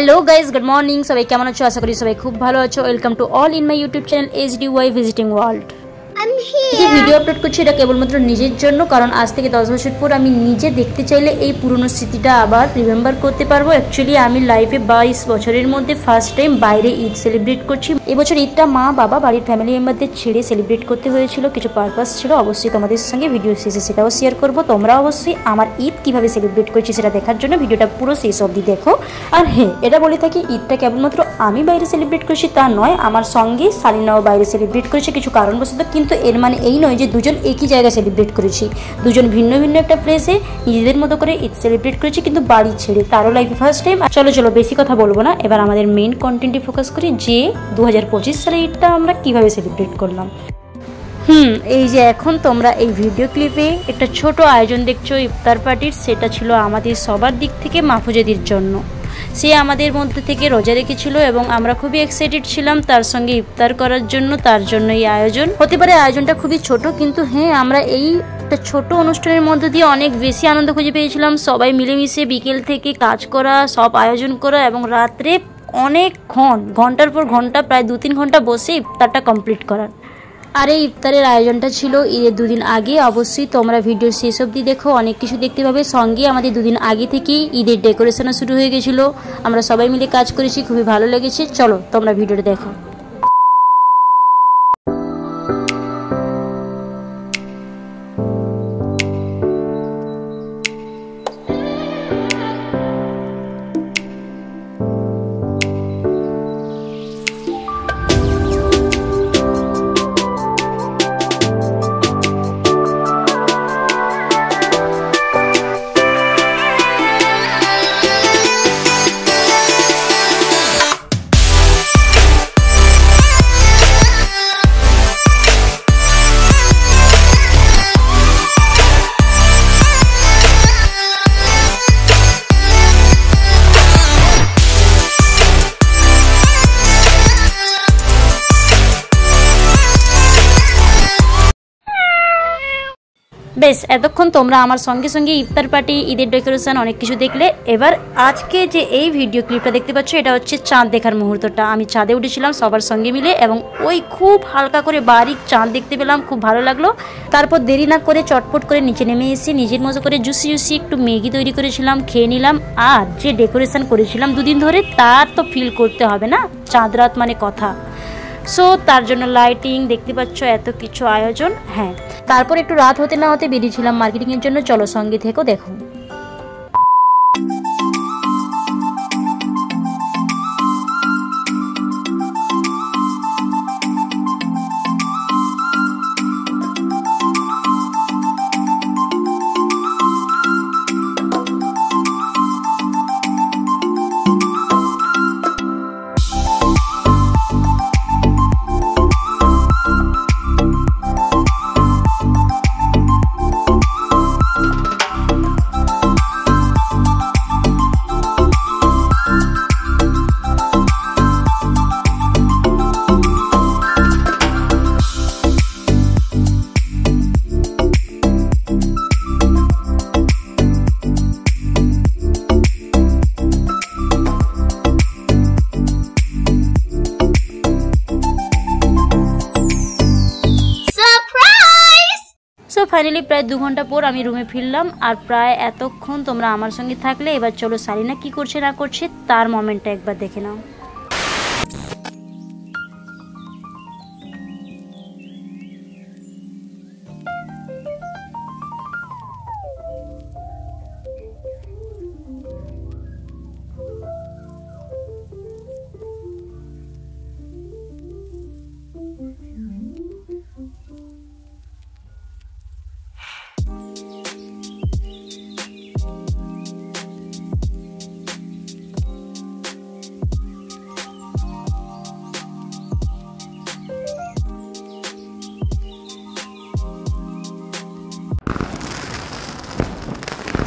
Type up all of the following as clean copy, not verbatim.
Hello guys, good morning. সবাই কেমন আছো? আশা করি সবাই খুব ভালো আছো। Welcome to all in my YouTube channel HDY visiting world. যে ভিডিও আপলোড করছি এটা কেবলমাত্র নিজের জন্য, কারণ আজ থেকে 10 বছর পর আমি নিজে দেখতে চাইলে এই পুরনো স্মৃতিটা আবার রিমেম্বার করতে পারবো। অ্যাকচুয়ালি আমি লাইফে 22 বছরের মধ্যে ফার্স্ট টাইম বাইরে ঈদ সেলিব্রেট করছি। এবছর ঈদটা মা বাবা বাড়ির ফ্যামিলি মেম্বারদের ছেড়ে সেলিব্রেট করতে হয়েছিল। কিছু পারপাস ছিল, অবশ্যই তোমাদের সঙ্গে ভিডিও শেষে সেটাও শেয়ার করবো। তোমরা অবশ্যই আমার ঈদ কীভাবে সেলিব্রেট করছি সেটা দেখার জন্য ভিডিওটা পুরো শেষ অবধি দেখো। আর হ্যাঁ, এটা বলে থাকি, ঈদটা কেবলমাত্র আমি বাইরে সেলিব্রেট করছি তা নয়, আমার সঙ্গে সালিনাও বাইরে সেলিব্রেট করেছে কিছু কারণবশত। কিন্তু এর মানে এই নয় যে দুজন একই জায়গায় সেলিব্রেট করেছি। দুজন ভিন্ন ভিন্ন একটা প্লেসে নিজেদের মতো করে ঈদ সেলিব্রেট করেছি, কিন্তু বাড়ি ছেড়ে। তারও লাইফে ফার্স্ট টাইম। চলো বেশি কথা বলবো না, এবার আমাদের মেইন কন্টেন্টে ফোকাস করি যে 2025 সালে ঈদটা আমরা কিভাবে সেলিব্রেট করলাম। এই যে এখন তোমরা এই ভিডিও ক্লিপে একটা ছোট আয়োজন দেখছো ইফতার পার্টির, সেটা ছিল আমাদের সবার দিক থেকে মাহফুজাদির জন্য। সে আমাদের মধ্যে থেকে রোজা রেখেছিল এবং আমরা খুবই এক্সাইটেড ছিলাম তার সঙ্গে ইফতার করার জন্য। তার জন্য এই আয়োজন। হতে পারে আয়োজনটা খুবই ছোট, কিন্তু হ্যাঁ, আমরা এই একটা ছোট অনুষ্ঠানের মধ্যে দিয়ে অনেক বেশি আনন্দ খুঁজে পেয়েছিলাম। সবাই মিলেমিশে বিকেল থেকে কাজ করা, সব আয়োজন করা এবং রাত্রে অনেকক্ষণ, ঘন্টার পর ঘন্টা, প্রায় 2-3 ঘন্টা বসে ইফতারটা কমপ্লিট করার। আর এই ইফতারের আয়োজনটা ছিল ঈদের 2 দিন আগে। অবশ্যই তোমরা ভিডিও শেষ অবধি দেখো, অনেক কিছু দেখতে পাবে। সঙ্গে আমাদের 2 দিন আগে থেকেই ঈদের ডেকোরেশনও শুরু হয়ে গেছিলো। আমরা সবাই মিলে কাজ করেছি, খুবই ভালো লেগেছে। চলো তোমরা ভিডিওটা দেখো। বেশ, এতক্ষণ তোমরা আমার সঙ্গে সঙ্গে ইফতার পার্টি, ঈদের ডেকোরেশন অনেক কিছু দেখলে। এবার আজকে যে এই ভিডিও ক্লিপটা দেখতে পাচ্ছ, এটা হচ্ছে চাঁদ দেখার মুহূর্তটা। আমি চাঁদে উঠেছিলাম সবার সঙ্গে মিলে এবং ওই খুব হালকা করে বারিক চাঁদ দেখতে পেলাম, খুব ভালো লাগলো। তারপর দেরি না করে চটপট করে নিচে নেমে এসে নিজের মতো করে জুসি একটু ম্যাগি তৈরি করেছিলাম, খেয়ে নিলাম। আর যে ডেকোরেশন করেছিলাম 2 দিন ধরে, তার তো ফিল করতে হবে না, চাঁদ রাত মানে কথা। সো তার জন্য লাইটিং দেখতে পাচ্ছ, এত কিছু আয়োজন। হ্যাঁ, তারপর একটু রাত হতে না হতে বেরিয়েছিলাম মার্কেটিংয়ের জন্য। চলো সঙ্গে থেকো, দেখো। ফাইনালি প্রায় 2 ঘন্টা পর আমি রুমে ফিরলাম। আর প্রায় এতক্ষণ তোমরা আমার সঙ্গে থাকলে। এবার চলো সালিনা কি করছে না করছে তার মোমেন্টটা একবার দেখে নাও।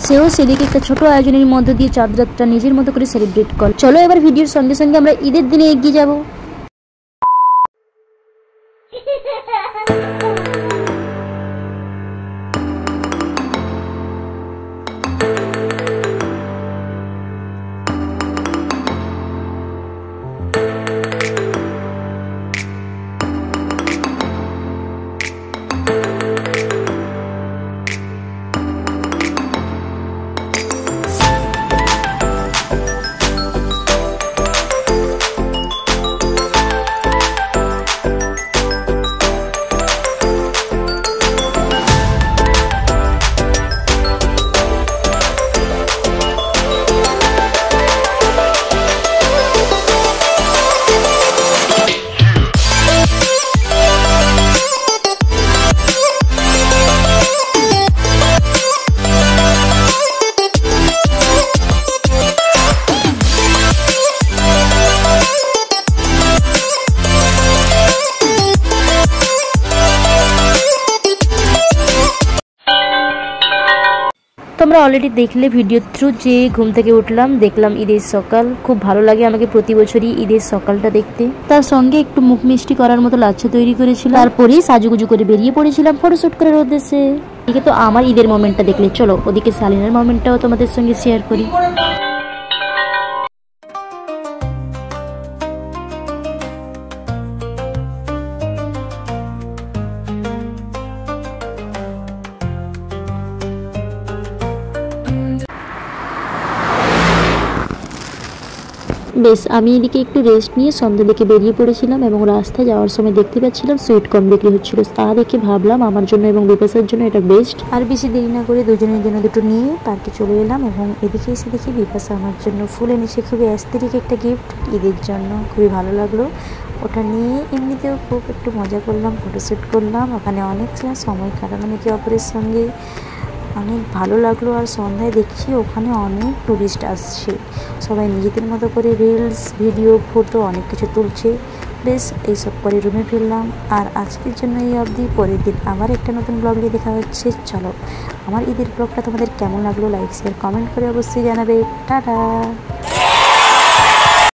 সেও সেদিকে একটা ছোট আয়োজনের মধ্য দিয়ে চাঁদ রাতটা নিজের মতো করে সেলিব্রেট কর। চলো এবার ভিডিওর সঙ্গে সঙ্গে আমরা ঈদের দিনে এগিয়ে যাব। তোমরা অলরেডি দেখলে ভিডিও থ্রু যে ঘুম থেকে উঠলাম, দেখলাম ঈদের সকাল। খুব ভালো লাগে আমাকে প্রতি বছরই ঈদের সকালটা দেখতে। তার সঙ্গে একটু মুখ মিষ্টি করার মতো লাচ্ছা তৈরি করেছিলাম, তারপরেই সাজুগুজু করে বেরিয়ে পড়েছিলাম ফটোশুট করার উদ্দেশ্যে। এদিকে তো আমার ঈদের মোমেন্টটা দেখলে, চলো ওদিকে সালিনার মোমেন্টটাও তোমাদের সঙ্গে শেয়ার করি। বেশ, আমি এদিকে একটু রেস্ট নিয়ে সন্ধ্যা দিকে বেরিয়ে পড়েছিলাম এবং রাস্তায় যাওয়ার সময় দেখতে পাচ্ছিলাম সুইট কর্ন বিক্রি হচ্ছিল। তা দেখে ভাবলাম আমার জন্য এবং বিপাশার জন্য এটা বেস্ট। আর বেশি দেরি না করে দুজনের জন্য দুটো নিয়ে পার্কে চলে এলাম এবং এদিকে এসে দেখি বিপাশা আমার জন্য ফুল এনেছে। খুবই অ্যাস্থেটিক একটা গিফট ঈদের জন্য, খুবই ভালো লাগলো। ওটা নিয়ে এমনিতেও খুব একটু মজা করলাম, ফটোশ্যুট করলাম। ওখানে অনেক সময় কাটালাম একে অপরের সঙ্গে, অনেক ভালো লাগলো। আর সন্ধ্যায় দেখছি ওখানে অনেক টুরিস্ট আসছে, সবাই নিজেদের মতো করে রিলস, ভিডিও, ফটো অনেক কিছু তুলছে। বেশ, এইসব করে রুমে ফিরলাম। আর আজকের জন্য এই অবধি, পরের দিন আবার একটা নতুন ব্লগ নিয়ে দেখা হচ্ছে। চলো, আমার ঈদের ব্লগটা তোমাদের কেমন লাগলো লাইক শেয়ার কমেন্ট করে অবশ্যই জানাবে। টাটা।